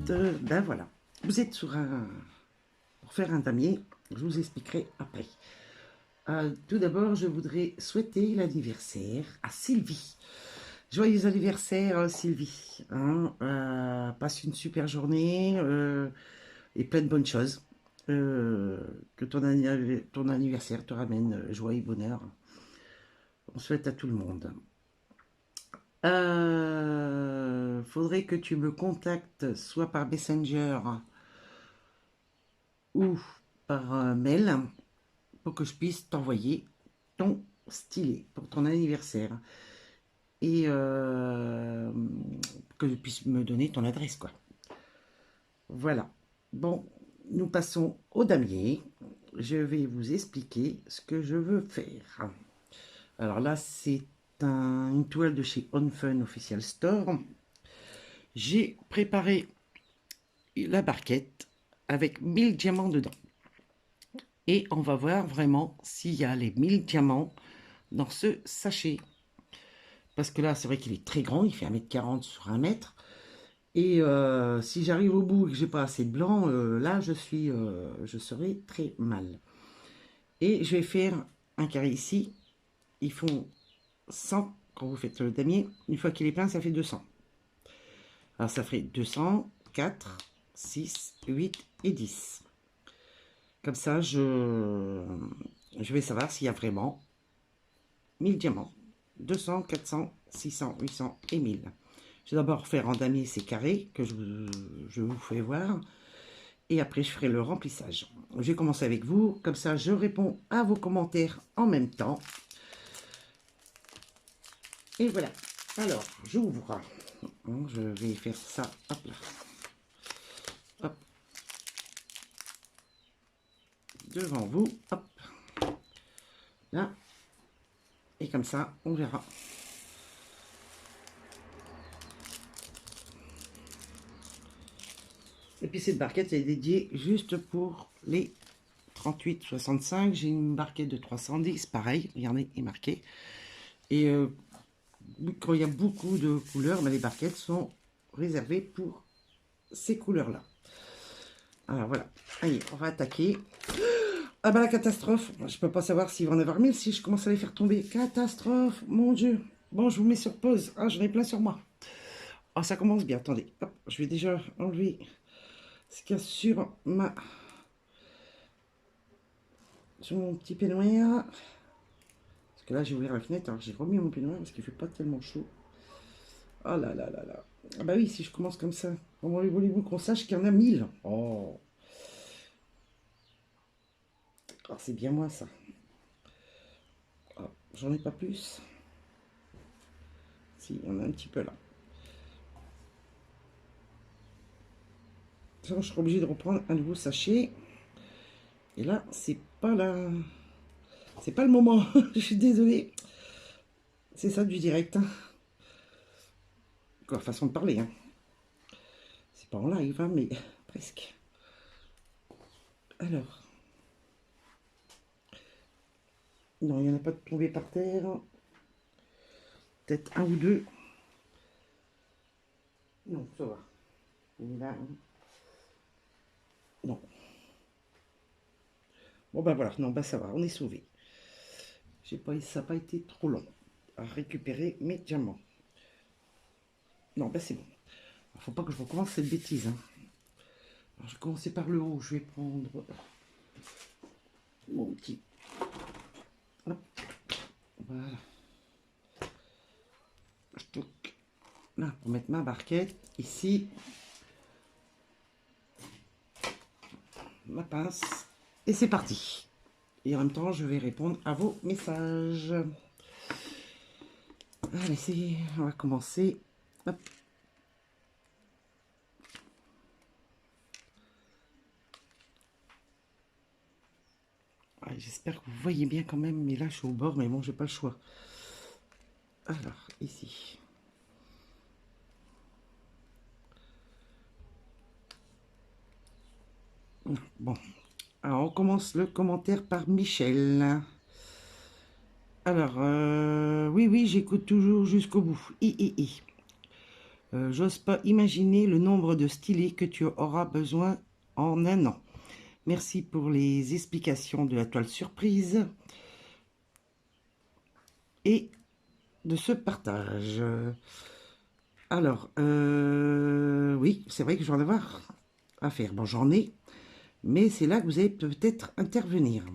Ben voilà, vous êtes sur un... Pour faire un damier, je vous expliquerai après. Tout d'abord, je voudrais souhaiter l'anniversaire à Sylvie. Joyeux anniversaire, Sylvie. Hein, passe une super journée et plein de bonnes choses. Que ton anniversaire te ramène joie et bonheur. On souhaite à tout le monde. Faudrait que tu me contactes soit par Messenger ou par mail pour que je puisse t'envoyer ton stylet pour ton anniversaire et que tu puisses me donner ton adresse, quoi. Voilà. Bon, nous passons au damier. Je vais vous expliquer ce que je veux faire. Alors là, c'est une toile de chez Onfun Official Store. J'ai préparé la barquette avec 1000 diamants dedans. Et on va voir vraiment s'il y a les 1000 diamants dans ce sachet. Parce que là, c'est vrai qu'il est très grand, il fait 1,40 m sur 1 m. Et si j'arrive au bout et que j'ai pas assez de blanc, là, je serai très mal. Et je vais faire un carré ici. Ils font 100 quand vous faites le damier. Une fois qu'il est plein, ça fait 200. Alors, ça ferait 200, 4, 6, 8 et 10. Comme ça, je vais savoir s'il y a vraiment 1000 diamants. 200, 400, 600, 800 et 1000. Je vais d'abord faire en damier ces carrés que je vous fais voir. Et après, je ferai le remplissage. Je vais commencer avec vous. Comme ça, je réponds à vos commentaires en même temps. Et voilà. Alors, j'ouvre. Je vais faire ça. Hop là. Hop. Devant vous. Hop. Là. Et comme ça, on verra. Et puis cette barquette est dédiée juste pour les 38,65. J'ai une barquette de 310, pareil, regardez, il est marqué. Et quand il y a beaucoup de couleurs, les barquettes sont réservées pour ces couleurs-là. Alors voilà, allez, on va attaquer. Ah bah la catastrophe, je peux pas savoir s'il va en avoir 1000 si je commence à les faire tomber. Catastrophe, mon Dieu. Bon, je vous mets sur pause. Ah, j'en ai plein sur moi. Ah, ça commence bien, attendez. Hop, je vais déjà enlever ce qu'il y a sur mon petit peignoir. Parce que là, j'ai ouvert la fenêtre, alors j'ai remis mon peignoir parce qu'il fait pas tellement chaud. Oh là là là là. Ah bah oui, si je commence comme ça, comment voulez-vous qu'on sache qu'il y en a 1000? Oh. Oh, c'est bien moi ça. Oh, j'en ai pas plus. Si, il y en a un petit peu là. Je serai obligé de reprendre un nouveau sachet. Et là, c'est pas le moment. Je suis désolée. C'est ça du direct. Quoi, façon de parler. Hein. C'est pas en live, hein, mais presque. Alors. Non, il n'y en a pas de tombé par terre. Peut-être un ou deux. Non, ça va. Là, hein. Non. Bon ben voilà, non, ben ça va, on est sauvé. Ça n'a pas été trop long à récupérer mes diamants. Non, ben c'est bon. Il ne faut pas que je recommence cette bêtise. Hein. Alors, je vais commencer par le haut. Je vais prendre mon petit. Hop. Voilà. Je toque là pour mettre ma barquette. Ici. Ma pince. Et c'est parti. Et en même temps, je vais répondre à vos messages. Allez, on va commencer. Hop. J'espère que vous voyez bien quand même, mais là je suis au bord, mais bon, j'ai pas le choix. Alors, ici. Bon, alors on commence le commentaire par Michel. Alors, oui, j'écoute toujours jusqu'au bout. J'ose pas imaginer le nombre de stylés que tu auras besoin en un an. Merci pour les explications de la toile surprise et de ce partage. Alors, oui, c'est vrai que je vais en avoir à faire. Bon, j'en ai, mais c'est là que vous allez peut-être intervenir.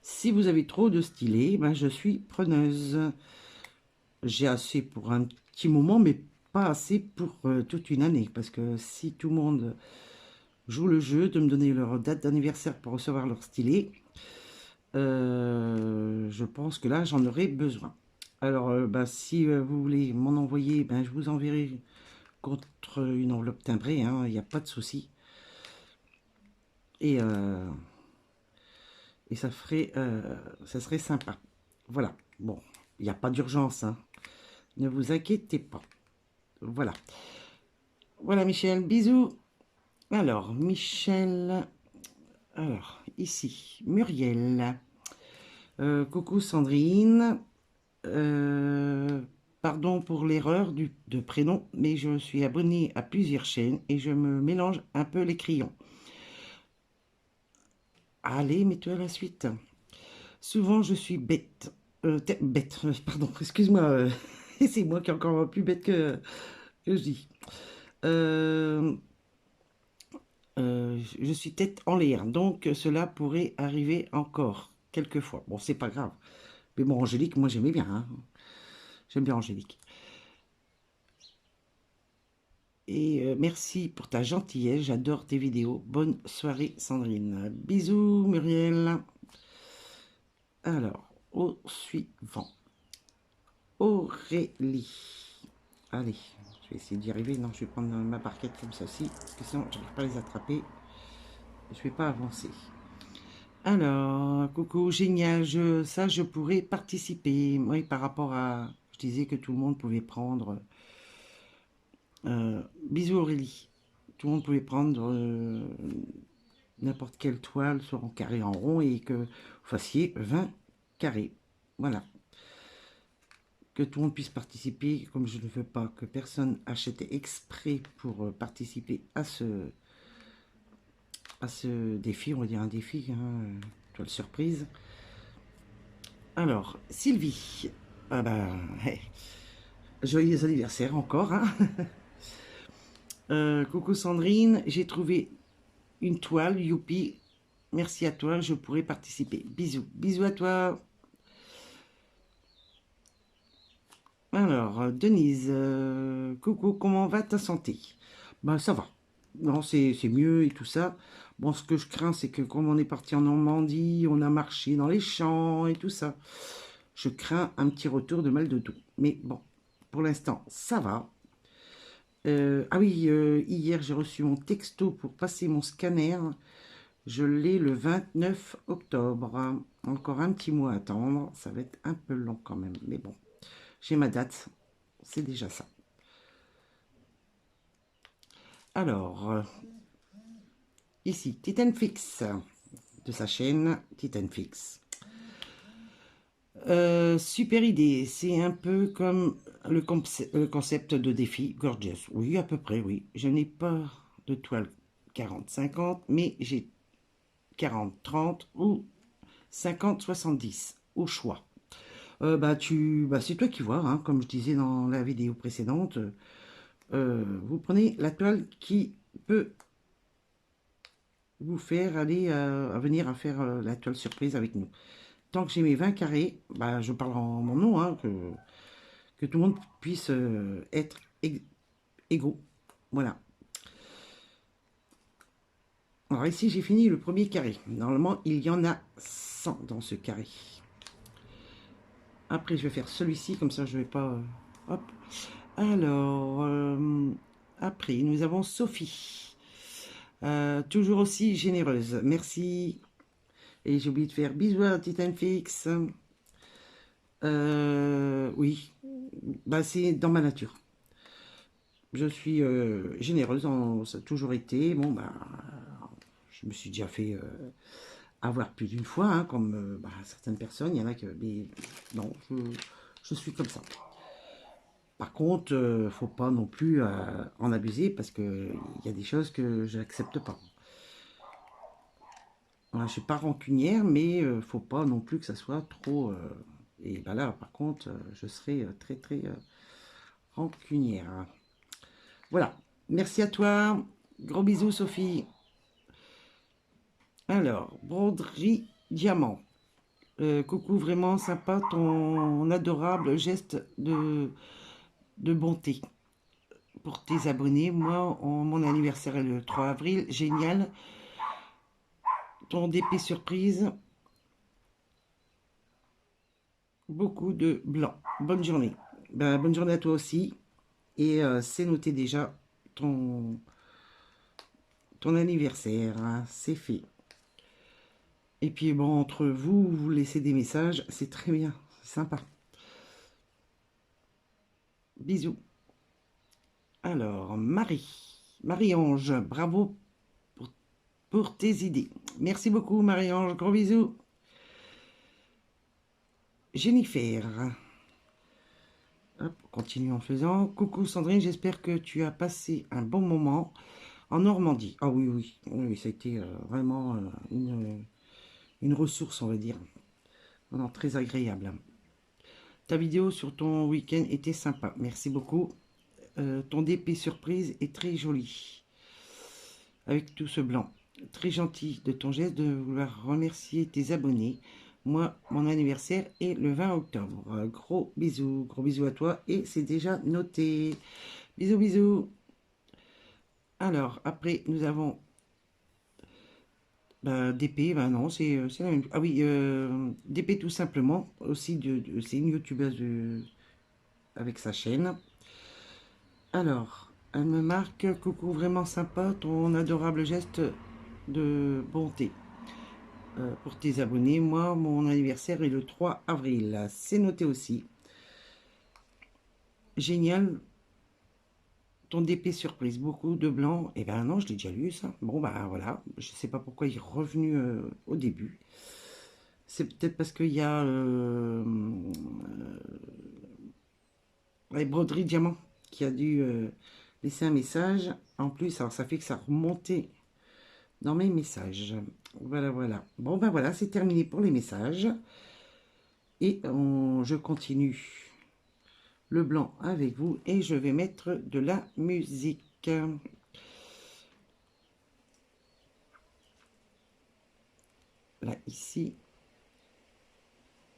Si vous avez trop de stylés, ben, je suis preneuse. J'ai assez pour un petit moment, mais pas assez pour toute une année. Parce que si tout le monde joue le jeu de me donner leur date d'anniversaire pour recevoir leur stylet, je pense que là, j'en aurai besoin. Alors, bah, si vous voulez m'en envoyer, ben, je vous enverrai contre une enveloppe timbrée, hein, il n'y a pas de souci. Et, et ça serait sympa. Voilà. Bon, il n'y a pas d'urgence, hein. Ne vous inquiétez pas. Voilà. Voilà, Michel. Bisous. Alors, Michel. Alors, ici, Muriel. Coucou Sandrine. Pardon pour l'erreur de prénom, mais je suis abonnée à plusieurs chaînes et je me mélange un peu les crayons. Allez, mets-toi à la suite. Souvent, je suis bête. Pardon, excuse-moi. C'est moi qui est encore plus bête que je dis. Je suis tête en l'air, donc cela pourrait arriver encore quelquefois. Bon, c'est pas grave. Mais bon, Angélique, moi j'aimais bien, hein. J'aime bien Angélique. Et merci pour ta gentillesse, j'adore tes vidéos. Bonne soirée Sandrine. Bisous Muriel. Alors, au suivant. Aurélie. Allez, je vais essayer d'y arriver. Non, je vais prendre ma barquette comme ceci, parce que sinon je n'arrive pas à les attraper. Je ne vais pas avancer. Alors, coucou, génial, ça je pourrais participer. Oui, par rapport à... Je disais que tout le monde pouvait prendre... bisous Aurélie. Tout le monde pouvait prendre n'importe quelle toile, soit en carré, en rond, et que vous fassiez 20 carrés. Voilà. Que tout le monde puisse participer, comme je ne veux pas que personne achète exprès pour participer à ce défi, on va dire un défi, hein, toile surprise. Alors, Sylvie, ah bah, hey, joyeux anniversaire encore, hein. Coucou Sandrine, j'ai trouvé une toile, youpi, merci à toi, je pourrais participer. Bisous, bisous à toi. Alors, Denise, coucou, comment va ta santé? Ben, ça va. Non, c'est mieux et tout ça. Bon, ce que je crains, c'est que comme on est parti en Normandie, on a marché dans les champs et tout ça. Je crains un petit retour de mal de dos. Mais bon, pour l'instant, ça va. Ah oui, hier, j'ai reçu mon texto pour passer mon scanner. Je l'ai le 29 octobre. Encore un petit mois à attendre. Ça va être un peu long quand même. Mais bon, j'ai ma date. C'est déjà ça. Alors, ici, Titan Fix, de sa chaîne Titan Fix. Super idée, c'est un peu comme le concept de défi Gorgeous. Oui, à peu près, oui. Je n'ai pas de toile 40-50, mais j'ai 40-30 ou 50-70 au choix. C'est toi qui vois, hein, comme je disais dans la vidéo précédente. Vous prenez la toile qui peut vous faire aller à venir à faire la toile surprise avec nous. Tant que j'ai mes 20 carrés, bah, je parle en mon nom, hein, que tout le monde puisse être égaux. Voilà. Alors ici, j'ai fini le premier carré. Normalement, il y en a 100 dans ce carré. Après, je vais faire celui-ci, comme ça, je ne vais pas... hop. Alors, après, nous avons Sophie. Toujours aussi généreuse. Merci. Et j'ai oublié de faire bisous à Titan Fix. Oui, bah, c'est dans ma nature. Je suis généreuse, ça a toujours été. Bon, bah, je me suis déjà fait avoir plus d'une fois, hein, comme certaines personnes. Il y en a que. Mais non, je suis comme ça. Par contre, faut pas non plus en abuser parce que il y a des choses que je n'accepte pas. Voilà, je suis pas rancunière, mais faut pas non plus que ça soit trop. Et ben là, par contre, je serai très très rancunière. Voilà. Merci à toi. Gros bisous, Sophie. Alors, broderie diamant. Coucou, vraiment sympa ton adorable geste de bonté pour tes abonnés. Moi, mon anniversaire est le 3 avril. Génial. Ton DP surprise. Beaucoup de blanc. Bonne journée. Ben, bonne journée à toi aussi. Et c'est noté déjà ton, ton anniversaire. Hein, c'est fait. Et puis bon, entre vous, vous laissez des messages. C'est très bien. C'est sympa. Bisous. Alors, Marie-Ange, bravo pour tes idées. Merci beaucoup, Marie-Ange. Gros bisous. Jennifer. Hop, continue en faisant. Coucou Sandrine, j'espère que tu as passé un bon moment en Normandie. Ah oui, oui, oui, ça a été vraiment une ressource, on va dire. Non, très agréable. Ta vidéo sur ton week-end était sympa. Merci beaucoup. Ton DP surprise est très joli. Avec tout ce blanc. Très gentil de ton geste de vouloir remercier tes abonnés. Moi, mon anniversaire est le 20 octobre. Gros bisous à toi et c'est déjà noté. Bisous, bisous. Alors, après, nous avons DP, ben non, c'est la même. Ah oui, DP tout simplement, aussi c'est une youtubeuse avec sa chaîne. Alors, elle me marque, coucou, vraiment sympa, ton adorable geste de bonté. Pour tes abonnés, moi, mon anniversaire est le 3 avril. C'est noté aussi. Génial. Ton DP surprise, beaucoup de blanc. Eh ben non, je l'ai déjà lu ça. Bon, ben voilà. Je sais pas pourquoi il est revenu au début. C'est peut-être parce qu'il y a les broderies diamant qui a dû laisser un message. En plus, alors ça fait que ça remontait dans mes messages. Voilà, voilà. Bon, ben voilà, c'est terminé pour les messages. Et je continue le blanc avec vous et je vais mettre de la musique. Là, ici.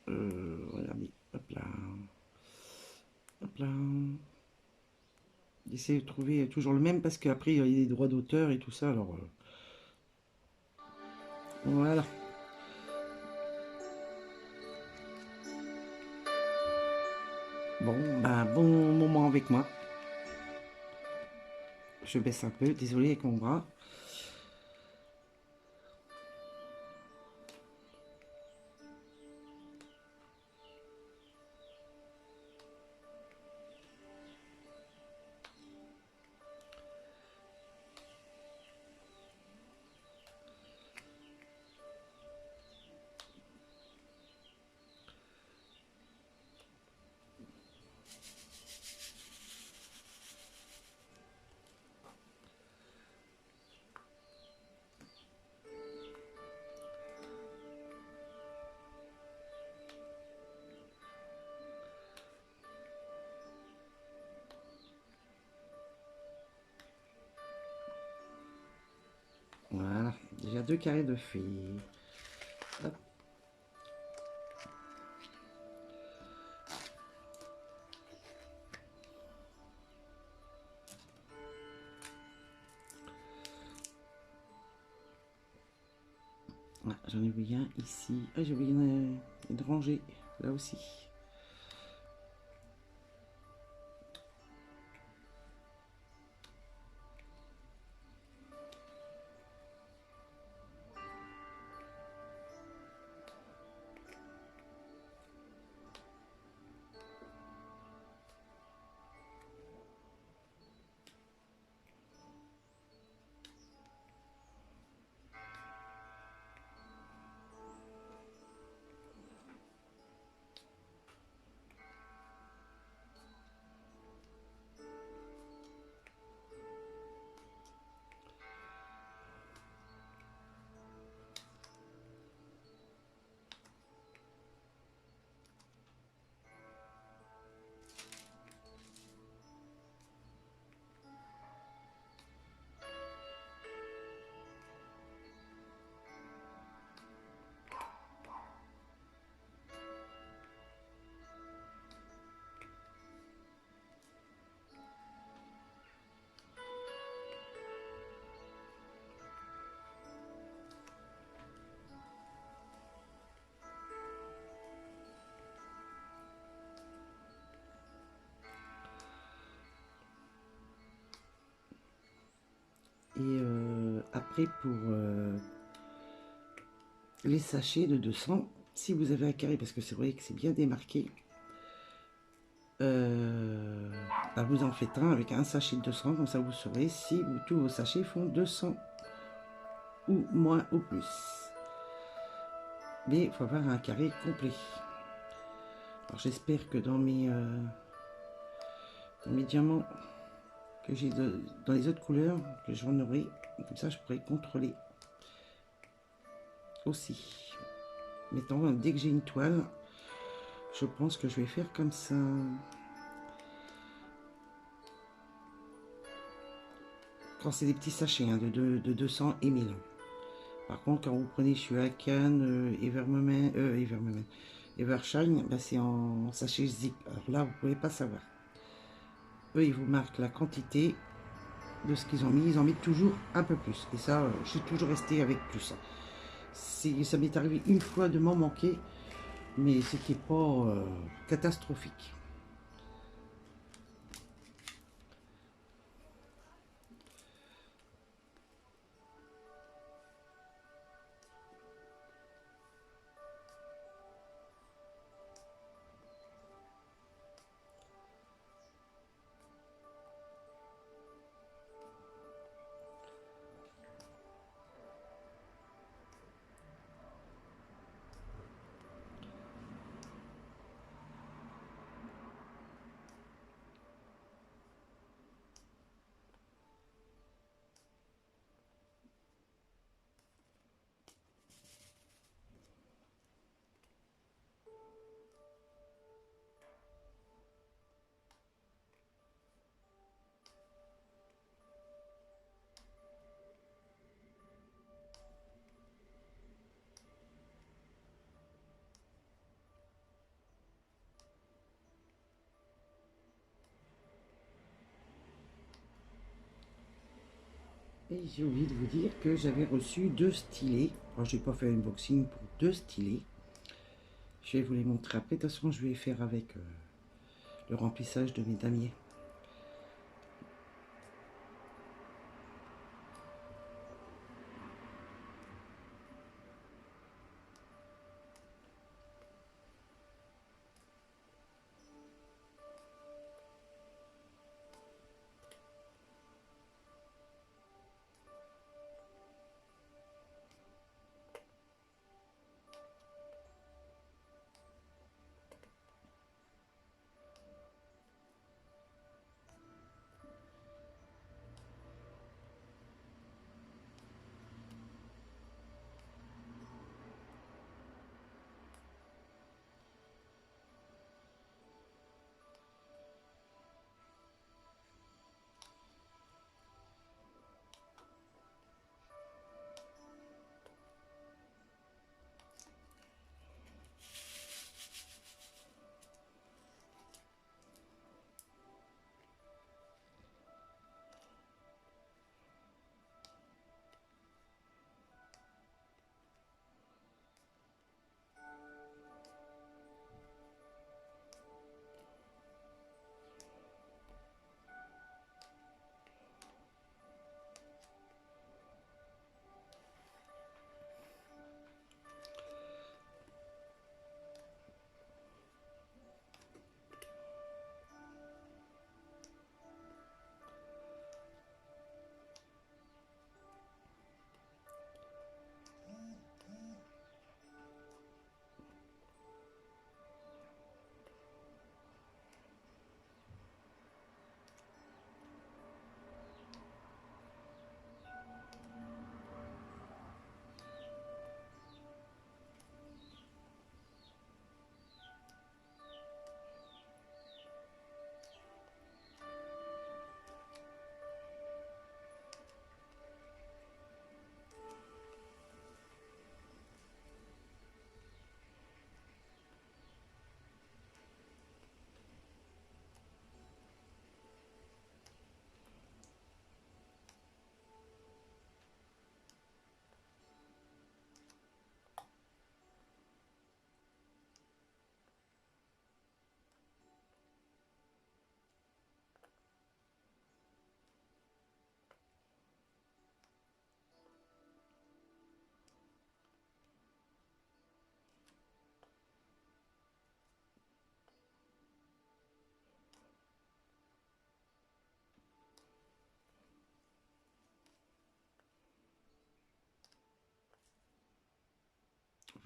Regardez, hop là. Hop là. J'essaie de trouver toujours le même parce qu'après il y a des droits d'auteur et tout ça. Alors voilà. Bon, ben bon moment avec moi. Je baisse un peu, désolé avec mon bras. Voilà, déjà 2 carrés de fées. Hop. Ah, j'en ai oublié un ici. Ah, j'ai oublié de ranger là aussi. Et après, pour les sachets de 200, si vous avez un carré, parce que c'est vrai que c'est bien démarqué, bah vous en faites un avec un sachet de 200, comme ça vous saurez si tous vos sachets font 200 ou moins ou plus. Mais il faut avoir un carré complet. Alors j'espère que dans mes diamants que j'ai dans les autres couleurs, que j'en aurai, comme ça je pourrai contrôler aussi. Maintenant, dès que j'ai une toile, je pense que je vais faire comme ça. Quand c'est des petits sachets hein, de 200 et 1000. Par contre, quand vous prenez Shuakan, Evershine, bah, c'est en sachet zip. Alors là, vous ne pouvez pas savoir. Eux, ils vous marquent la quantité de ce qu'ils ont mis. Ils en mettent toujours un peu plus. Et ça, je suis toujours resté avec plus. Ça m'est arrivé une fois de m'en manquer, mais ce qui n'est pas catastrophique. Et j'ai oublié de vous dire que j'avais reçu 2 stylets. Alors, j'ai pas fait un unboxing pour 2 stylets. Je vais vous les montrer après. De toute façon, je vais faire avec le remplissage de mes damiers.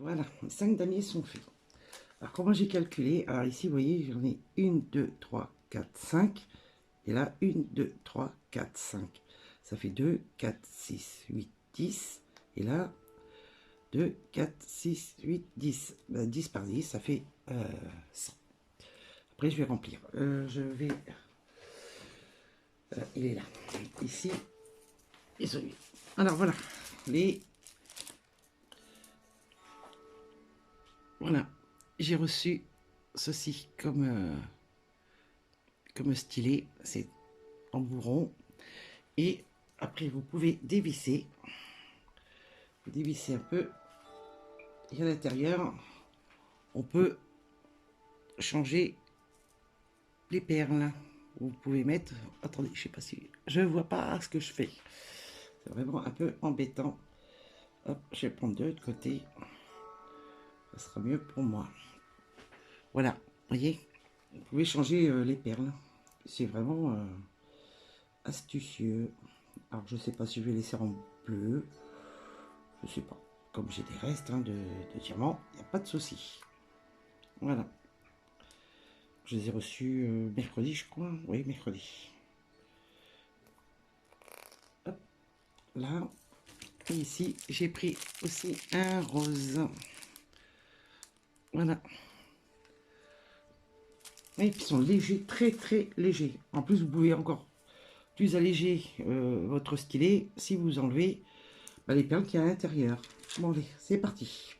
Voilà, 5 damiers sont faits. Alors comment j'ai calculé? Alors ici, vous voyez, j'en ai 1, 2, 3, 4, 5. Et là, 1, 2, 3, 4, 5. Ça fait 2, 4, 6, 8, 10. Et là, 2, 4, 6, 8, 10. 10 par 10, ça fait 100. Après, je vais remplir. Je vais... il est là. Ici. Et celui. Alors, voilà. Voilà. J'ai reçu ceci comme stylet. C'est en bourron. Et après, vous pouvez dévisser. Vous dévissez un peu. Et à l'intérieur, on peut changer les perles. Vous pouvez mettre... Attendez, je sais pas si... Je vois pas ce que je fais. C'est vraiment un peu embêtant. Hop, je vais prendre de l'autre côté. Ça sera mieux pour moi. Voilà, vous voyez, vous pouvez changer les perles. C'est vraiment astucieux. Alors, je sais pas si je vais laisser en bleu. Je sais pas. Comme j'ai des restes de diamants, il n'y a pas de souci. Voilà. Je les ai reçus mercredi, je crois. Oui, mercredi. Hop, là. Et ici, j'ai pris aussi un rose. Voilà. Et ils sont légers, très très légers. En plus, vous pouvez encore plus alléger votre stylet si vous enlevez les perles qu'il y a à l'intérieur. Bon, allez, c'est parti.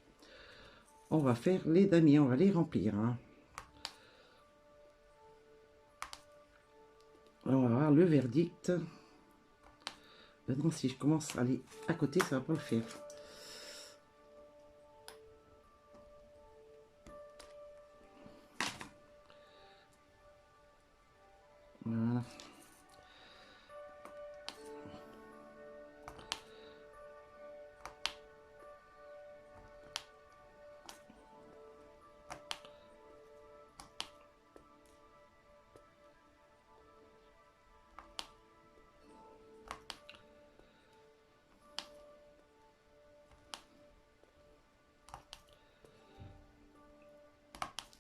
On va faire les damiers, on va les remplir. Hein. On va voir le verdict. Maintenant, si je commence à aller à côté, ça va pas le faire. Voilà.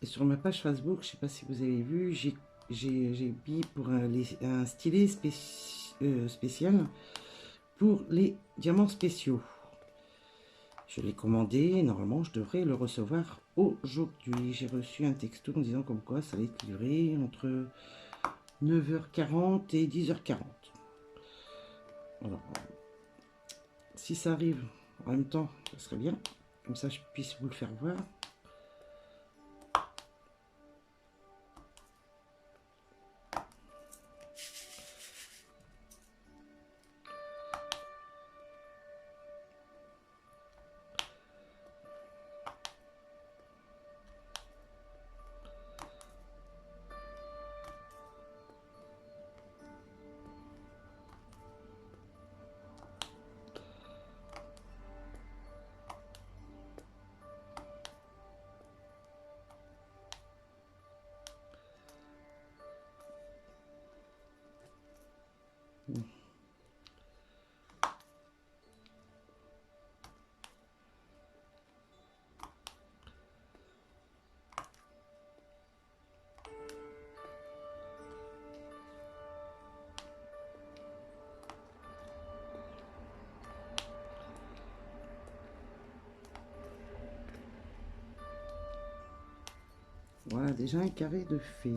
Et sur ma page Facebook, je sais pas si vous avez vu, j'ai mis pour un stylet spécial pour les diamants spéciaux. Je l'ai commandé, normalement je devrais le recevoir aujourd'hui. J'ai reçu un texto en disant comme quoi ça allait être livré entre 9h40 et 10h40. Alors, si ça arrive en même temps, ça serait bien. Comme ça, je puisse vous le faire voir. Voilà, déjà un carré de fait.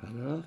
Alors,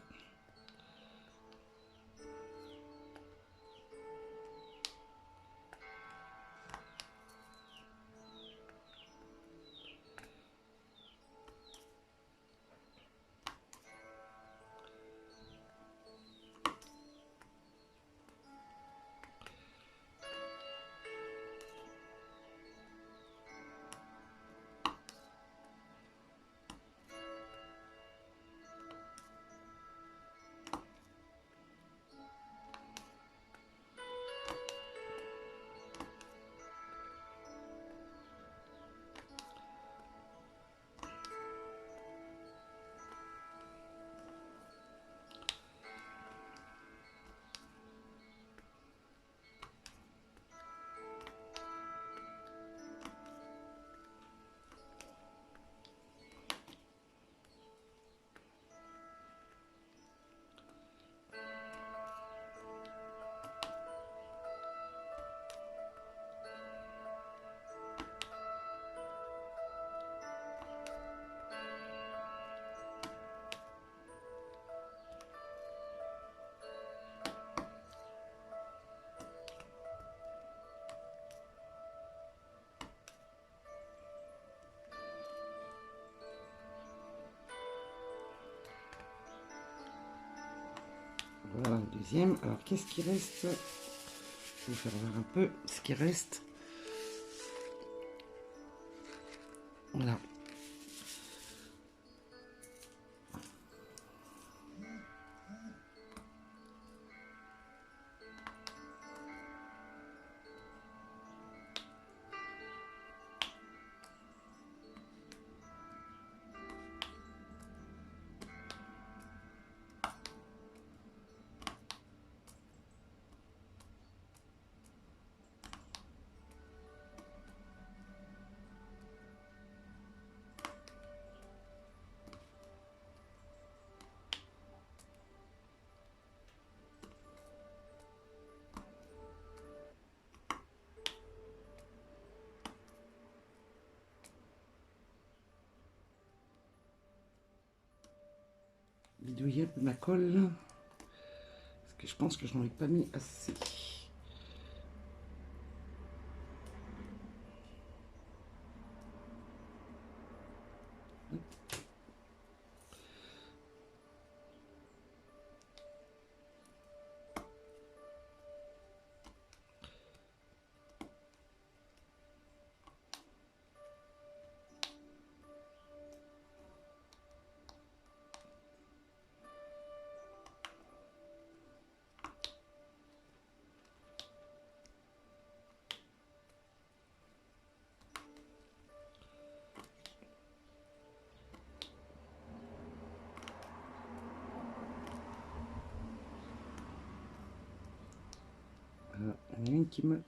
Voilà le deuxième. Alors qu'est-ce qui reste? Je vais vous faire voir un peu ce qui reste. Voilà. Bidouiller un peu ma colle. Parce que je pense que je n'en ai pas mis assez. Voilà, il y en a une qui me...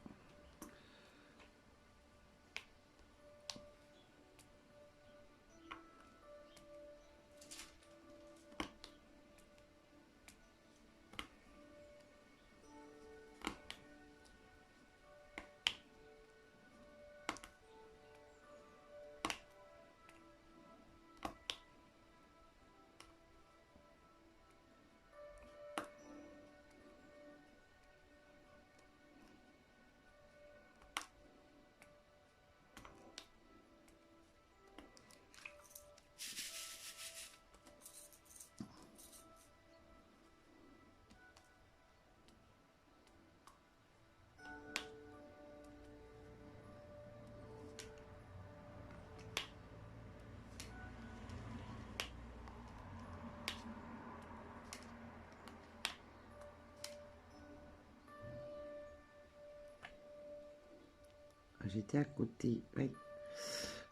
J'étais à côté. Oui.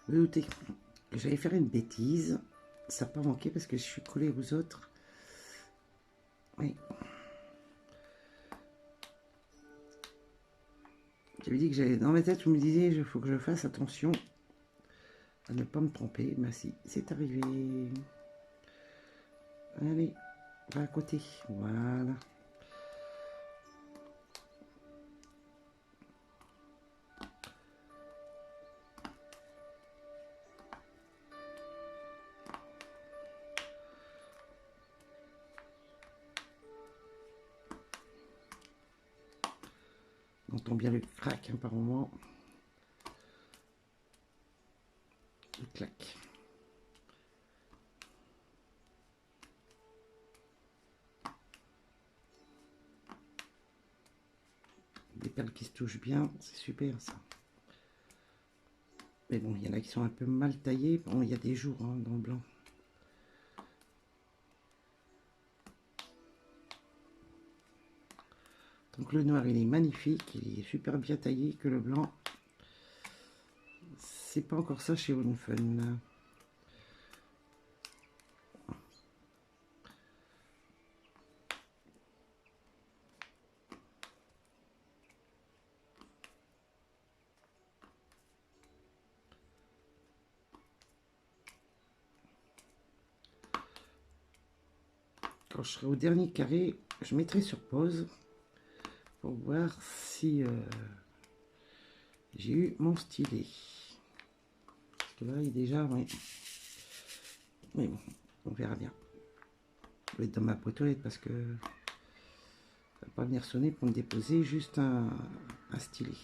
Vous doutez que j'allais faire une bêtise. Ça n'a pas manqué parce que je suis collée aux autres. Oui. J'avais dit que j'allais... Dans ma tête, je me disais, il faut que je fasse attention à ne pas me tromper. Mais si, c'est arrivé. Allez, va à côté. Voilà. On entend bien le crack hein, par moment. Le clac. Des perles qui se touchent bien, c'est super ça. Mais bon, il y en a qui sont un peu mal taillées. Bon, il y a des jours hein, dans le blanc. Donc le noir, il est magnifique, il est super bien taillé, que le blanc, c'est pas encore ça chez One Fun. Quand je serai au dernier carré, je mettrai sur pause pour voir si j'ai eu mon stylet. Parce que là, il est déjà, ouais. Mais bon, on verra bien. Je vais être dans ma boîte aux lettres parce que ça va pas venir sonner pour me déposer juste un stylet.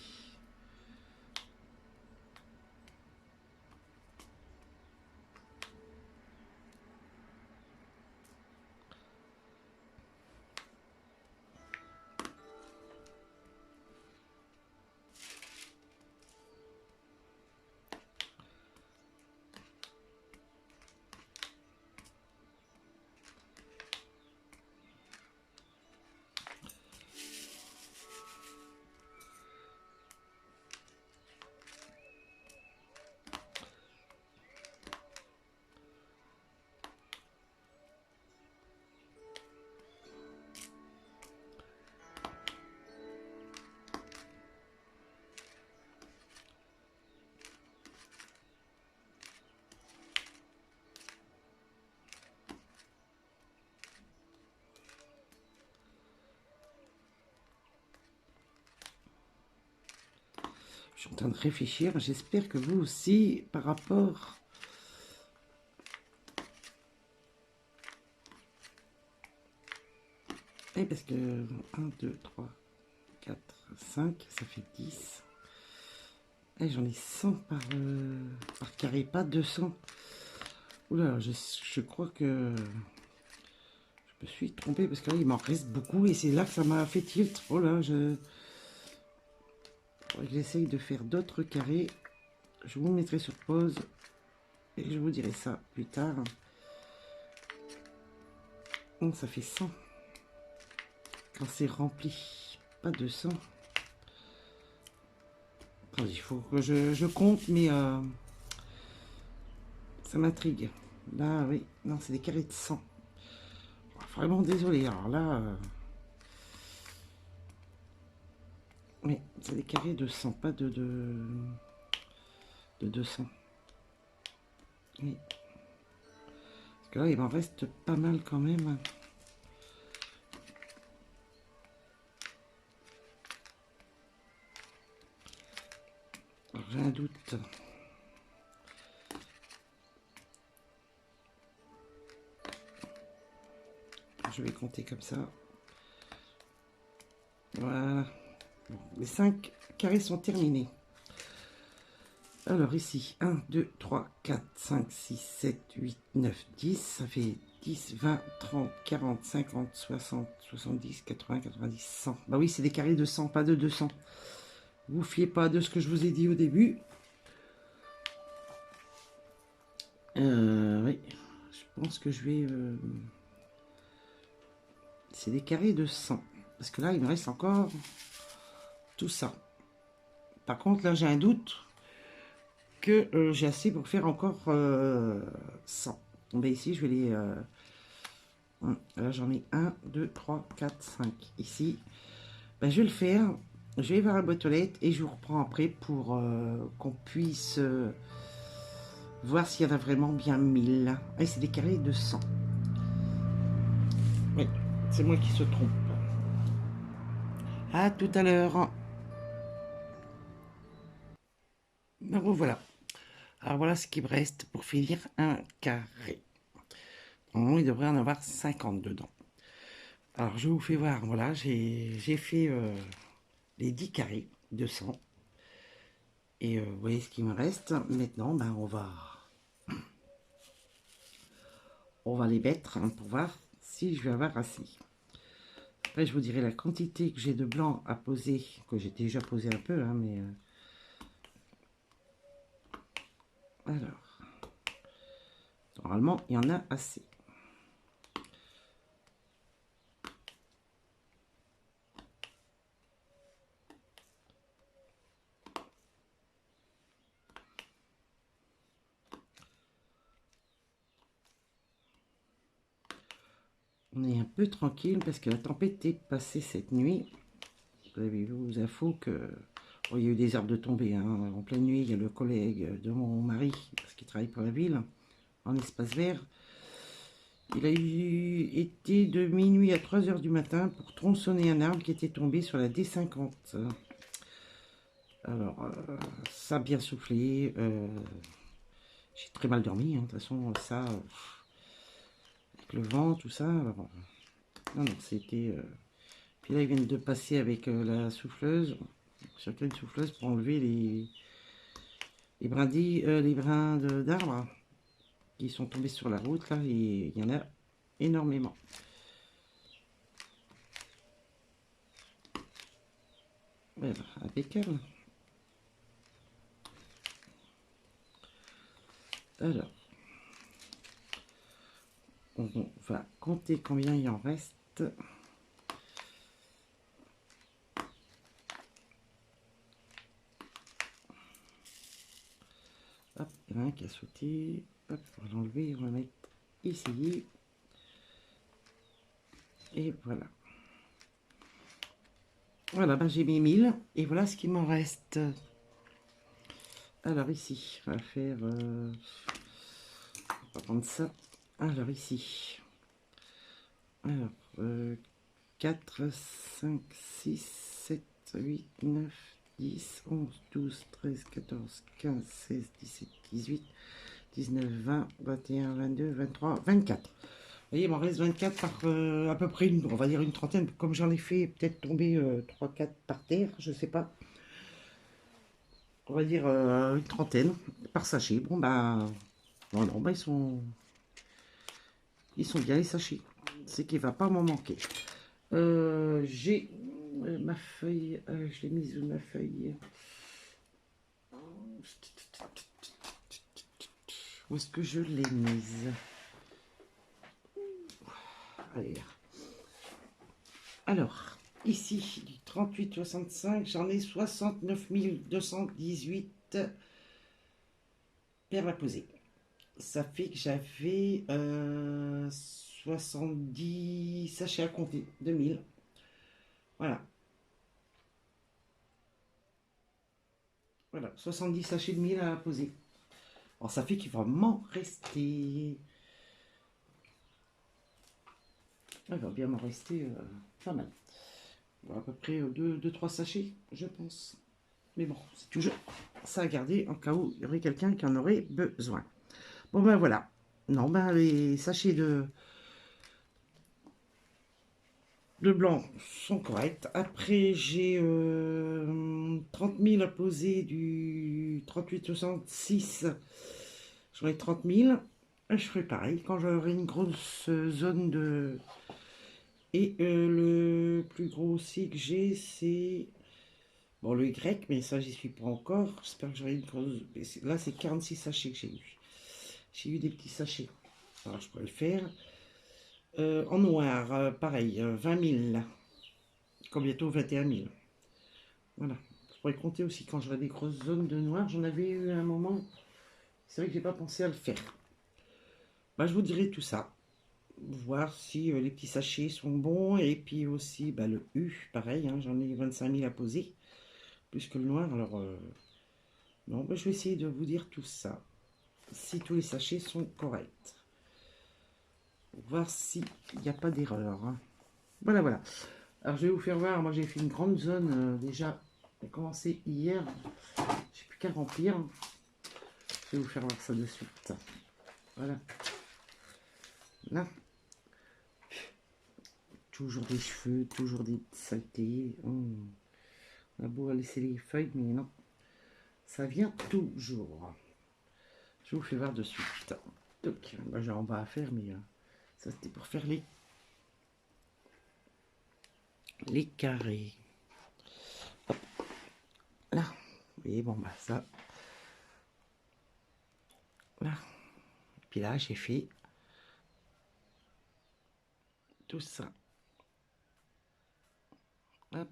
Je suis en train de réfléchir. J'espère que vous aussi, par rapport... Et parce que 1, 2, 3, 4, 5, ça fait 10. Et j'en ai 100 par carré, pas 200. Oula, je crois que je me suis trompé parce que là, il m'en reste beaucoup et c'est là que ça m'a fait tilt. Oh là, j'essaye de faire d'autres carrés. Je vous mettrai sur pause et je vous dirai ça plus tard. Bon, ça fait 100 quand c'est rempli, pas 200. Attends, il faut que je compte, mais ça m'intrigue. Là, oui, non, c'est des carrés de 100. Vraiment désolé. Alors là, oui, c'est des carrés de 100, pas de 200. Oui. Parce que là, il m'en reste pas mal quand même. J'ai un doute. Je vais compter comme ça. Voilà. Bon, les 5 carrés sont terminés. Alors ici, 1, 2, 3, 4, 5, 6, 7, 8, 9, 10. Ça fait 10, 20, 30, 40, 50, 60, 70, 80, 90, 100. Bah oui, c'est des carrés de 100, pas de 200. Vous fiez pas de ce que je vous ai dit au début. Oui, je pense que je vais... C'est des carrés de 100. Parce que là, il me reste encore tout ça. Par contre, là, j'ai un doute que j'ai assez pour faire encore 100. Bon, ben ici, je vais les... là, j'en ai 1, 2, 3, 4, 5. Ici, ben, je vais le faire. Je vais voir la boîte aux lettres et je vous reprends après pour qu'on puisse voir s'il y en a vraiment bien 1000. Et c'est des carrés de 100. Oui, c'est moi qui se trompe. À tout à l'heure. Ben voilà. Alors voilà ce qui me reste pour finir un carré. Normalement, il devrait en avoir 50 dedans. Alors je vous fais voir, voilà, j'ai fait les 10 carrés de 100. Et vous voyez ce qui me reste. Maintenant, ben, on va les mettre hein, pour voir si je vais avoir assez. Après, je vous dirai la quantité que j'ai de blanc à poser, que j'ai déjà posé un peu, hein, mais... alors, normalement, il y en a assez. On est un peu tranquille parce que la tempête est passée cette nuit. Vous avez vu aux infos que... Bon, il y a eu des arbres de tomber. Hein. En pleine nuit, il y a le collègue de mon mari, parce qu'il travaille pour la ville, en espace vert. Il a été de minuit à 3 h du matin pour tronçonner un arbre qui était tombé sur la D50. Alors, ça a bien soufflé. J'ai très mal dormi. Hein. De toute façon, ça, avec le vent, tout ça. Alors, non, non, c'était... Puis là, ils viennent de passer avec la souffleuse, certaines souffleuses pour enlever les brindilles, les brins d'arbres qui sont tombés sur la route. Là, et il y en a énormément. Voilà, impeccable. Alors, on va compter combien il en reste. Hop, il y en a un qui a sauté. Hop, on va l'enlever, on va mettre ici. Et voilà. Voilà, ben j'ai mis 1000. Et voilà ce qu'il m'en reste. Alors ici, on va faire... on va prendre ça. Alors ici. Alors, 4, 5, 6, 7, 8, 9, 10, 11, 12, 13, 14, 15, 16, 17, 18, 19, 20, 21, 22, 23, 24. Vous voyez, il m'en reste 24 par à peu près, on va dire une trentaine. Comme j'en ai fait peut-être tomber 3-4 par terre, je sais pas. On va dire une trentaine par sachet. Bon, bah, non, non, bah, ils sont bien les sachets. C'est qu'il va pas m'en manquer. J'ai ma feuille, je l'ai mise où ma feuille? Où est-ce que je l'ai mise? Allez. Alors, ici, du 38,65, j'en ai 69 218 perles à poser. Ça fait que j'avais 70 sachets à compter, 2000. Voilà. Voilà, 70 sachets de 1000 à poser. Alors, ça fait qu'il va m'en rester. Il va bien m'en rester pas mal. À peu près 2-3 sachets, je pense. Mais bon, c'est toujours ça à garder en cas où il y aurait quelqu'un qui en aurait besoin. Bon ben voilà. Non, ben les sachets de blanc sont corrects. Après, j'ai 30 000 à poser du 38,66. J'aurai 30 000. Je ferai pareil quand j'aurai une grosse zone de... Et le plus gros aussi que j'ai, c'est... Bon, le Y, mais ça, j'y suis pas encore. J'espère que j'aurai une grosse... Là, c'est 46 sachets que j'ai eu. J'ai eu des petits sachets. Alors, je pourrais le faire. En noir, pareil, 20 000. Comme bientôt 21 000. Voilà. Je pourrais compter aussi quand j'aurai des grosses zones de noir. J'en avais eu un moment. C'est vrai que j'ai pas pensé à le faire. Bah, je vous dirai tout ça. Voir si les petits sachets sont bons. Et puis aussi bah, le U, pareil. Hein, j'en ai 25 000 à poser. Plus que le noir. Alors, non, bah, je vais essayer de vous dire tout ça. Si tous les sachets sont corrects. Voir s'il n'y a pas d'erreur. Hein. Voilà, voilà. Alors, je vais vous faire voir. Moi, j'ai fait une grande zone déjà. J'ai commencé hier. J'ai plus qu'à remplir. Je vais vous faire voir ça de suite. Voilà. Là. Toujours des cheveux, toujours des saletés. On a beau laisser les feuilles, mais non. Ça vient toujours. Je vous fais voir de suite. Donc, bah, j'ai en bas à faire, mais ça c'était pour faire les carrés. Hop. Là. Et bon, bah ça. Là. Puis là, j'ai fait tout ça. Hop.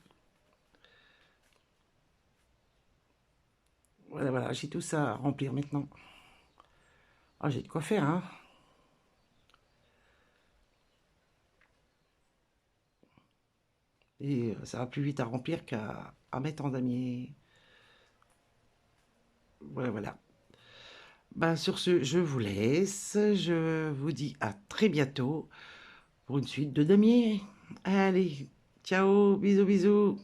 Voilà, voilà, j'ai tout ça à remplir maintenant. Ah, j'ai de quoi faire, hein. Et ça va plus vite à remplir qu'à mettre en damier. Voilà, voilà. Bah, sur ce, je vous laisse. Je vous dis à très bientôt pour une suite de damier. Allez, ciao, bisous, bisous.